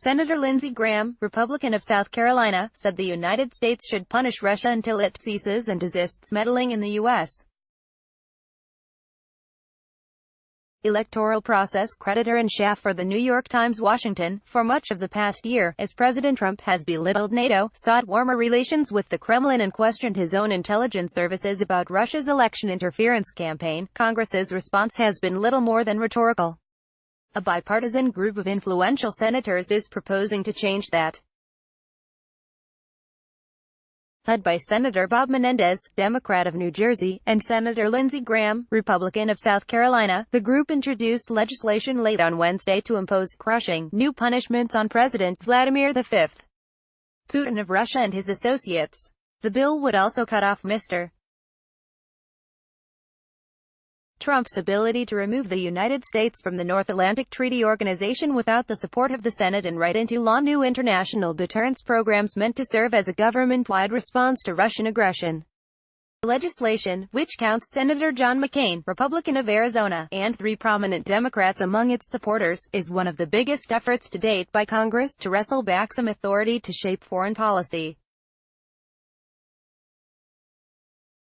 Senator Lindsey Graham, Republican of South Carolina, said the United States should punish Russia until it ceases and desists meddling in the U.S. electoral process. Creditor and chef for the New York Times. Washington, for much of the past year, as President Trump has belittled NATO, sought warmer relations with the Kremlin and questioned his own intelligence services about Russia's election interference campaign, Congress's response has been little more than rhetorical. A bipartisan group of influential senators is proposing to change that. Led by Senator Bob Menendez, Democrat of New Jersey, and Senator Lindsey Graham, Republican of South Carolina, the group introduced legislation late on Wednesday to impose crushing new punishments on President Vladimir V. Putin of Russia and his associates. The bill would also cut off Mr. Trump's ability to remove the United States from the North Atlantic Treaty Organization without the support of the Senate and write into law new international deterrence programs meant to serve as a government-wide response to Russian aggression. The legislation, which counts Senator John McCain, Republican of Arizona, and 3 prominent Democrats among its supporters, is one of the biggest efforts to date by Congress to wrestle back some authority to shape foreign policy.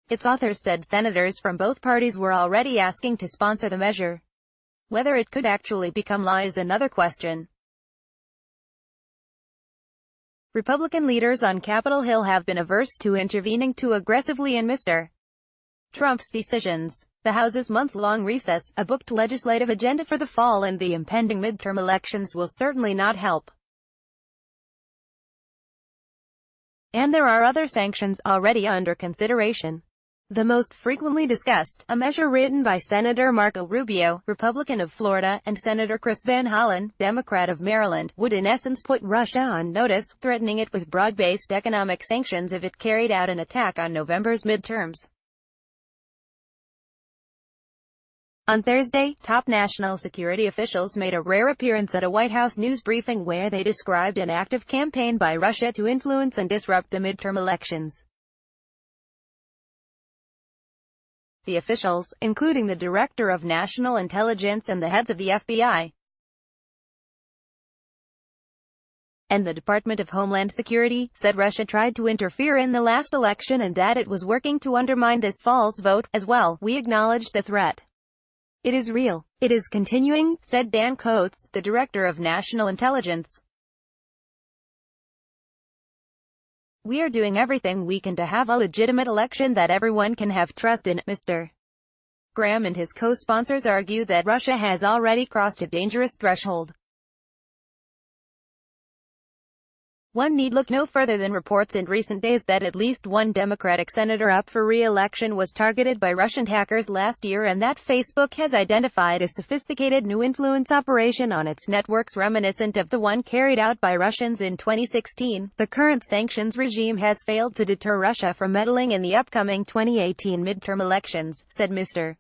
Its authors said senators from both parties were already asking to sponsor the measure. Whether it could actually become law is another question. Republican leaders on Capitol Hill have been averse to intervening too aggressively in Mr. Trump's decisions. The House's month-long recess, a booked legislative agenda for the fall, and the impending midterm elections will certainly not help. And there are other sanctions already under consideration. The most frequently discussed, a measure written by Senator Marco Rubio, Republican of Florida, and Senator Chris Van Hollen, Democrat of Maryland, would in essence put Russia on notice, threatening it with broad-based economic sanctions if it carried out an attack on November's midterms. On Thursday, top national security officials made a rare appearance at a White House news briefing where they described an active campaign by Russia to influence and disrupt the midterm elections. The officials, including the Director of National Intelligence and the heads of the FBI and the Department of Homeland Security, said Russia tried to interfere in the last election and that it was working to undermine this fall's vote, as well. We acknowledge the threat. It is real. It is continuing, said Dan Coates, the Director of National Intelligence. We are doing everything we can to have a legitimate election that everyone can have trust in. Mr. Graham and his co-sponsors argue that Russia has already crossed a dangerous threshold. One need look no further than reports in recent days that at least one Democratic senator up for re-election was targeted by Russian hackers last year and that Facebook has identified a sophisticated new influence operation on its networks reminiscent of the one carried out by Russians in 2016. The current sanctions regime has failed to deter Russia from meddling in the upcoming 2018 midterm elections, said Mr.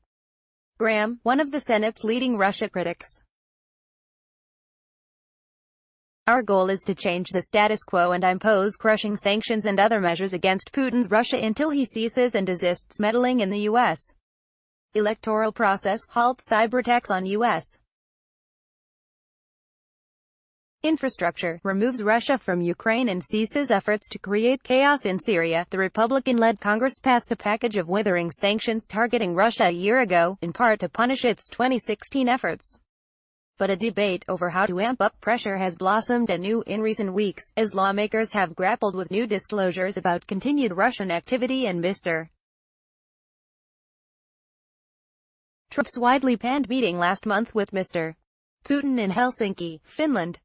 Graham, one of the Senate's leading Russia critics. Our goal is to change the status quo and impose crushing sanctions and other measures against Putin's Russia until he ceases and desists meddling in the U.S. electoral process, halts cyberattacks on U.S. infrastructure, removes Russia from Ukraine and ceases efforts to create chaos in Syria. The Republican-led Congress passed a package of withering sanctions targeting Russia a year ago, in part to punish its 2016 efforts. But a debate over how to amp up pressure has blossomed anew in recent weeks, as lawmakers have grappled with new disclosures about continued Russian activity and Mr. Trump's widely panned meeting last month with Mr. Putin in Helsinki, Finland.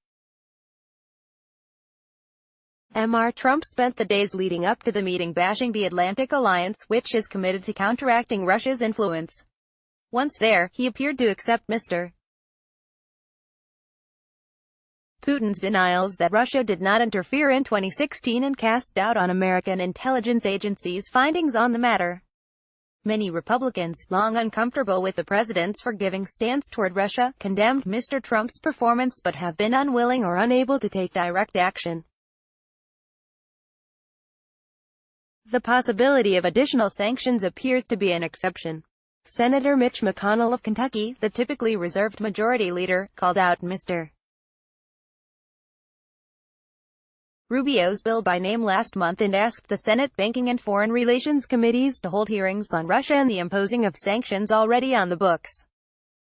Mr. Trump spent the days leading up to the meeting bashing the Atlantic Alliance, which is committed to counteracting Russia's influence. Once there, he appeared to accept Mr. Putin's denials that Russia did not interfere in 2016 and cast doubt on American intelligence agencies' findings on the matter. Many Republicans, long uncomfortable with the president's forgiving stance toward Russia, condemned Mr. Trump's performance but have been unwilling or unable to take direct action. The possibility of additional sanctions appears to be an exception. Senator Mitch McConnell of Kentucky, the typically reserved majority leader, called out Mr. Rubio's bill by name last month and asked the Senate Banking and Foreign Relations Committees to hold hearings on Russia and the imposing of sanctions already on the books.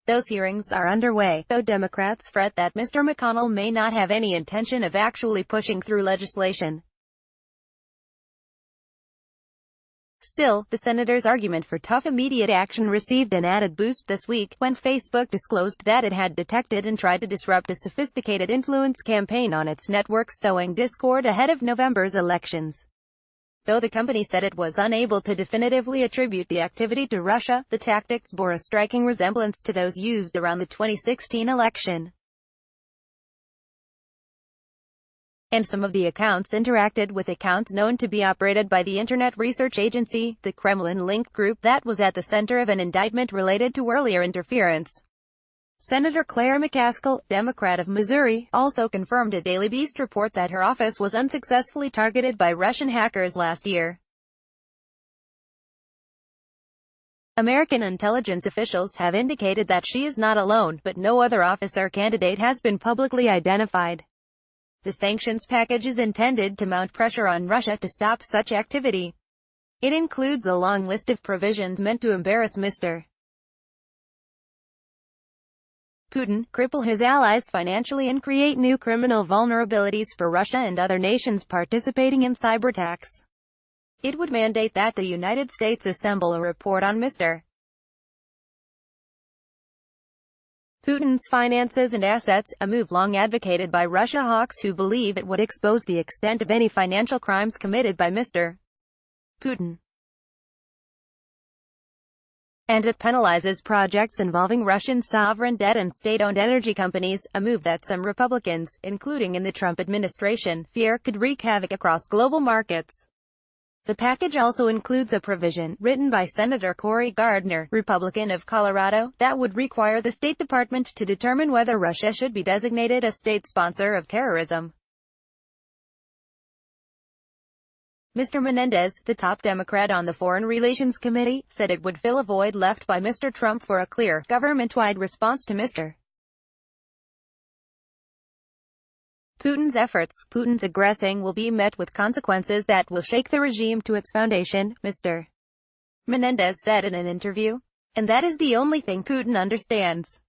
Those hearings are underway, though Democrats fret that Mr. McConnell may not have any intention of actually pushing through legislation. Still, the senator's argument for tough immediate action received an added boost this week, when Facebook disclosed that it had detected and tried to disrupt a sophisticated influence campaign on its networks sowing discord ahead of November's elections. Though the company said it was unable to definitively attribute the activity to Russia, the tactics bore a striking resemblance to those used around the 2016 election. And some of the accounts interacted with accounts known to be operated by the Internet Research Agency, the Kremlin Link group that was at the center of an indictment related to earlier interference. Senator Claire McCaskill, Democrat of Missouri, also confirmed a Daily Beast report that her office was unsuccessfully targeted by Russian hackers last year. American intelligence officials have indicated that she is not alone, but no other officer candidate has been publicly identified. The sanctions package is intended to mount pressure on Russia to stop such activity. It includes a long list of provisions meant to embarrass Mr. Putin, cripple his allies financially and create new criminal vulnerabilities for Russia and other nations participating in cyberattacks. It would mandate that the United States assemble a report on Mr. Putin's finances and assets, a move long advocated by Russia hawks who believe it would expose the extent of any financial crimes committed by Mr. Putin. And it penalizes projects involving Russian sovereign debt and state-owned energy companies, a move that some Republicans, including in the Trump administration, fear could wreak havoc across global markets. The package also includes a provision, written by Senator Cory Gardner, Republican of Colorado, that would require the State Department to determine whether Russia should be designated a state sponsor of terrorism. Mr. Menendez, the top Democrat on the Foreign Relations Committee, said it would fill a void left by Mr. Trump for a clear, government-wide response to Mr. Putin's efforts. Putin's aggressing will be met with consequences that will shake the regime to its foundation, Mr. Menendez said in an interview. And that is the only thing Putin understands.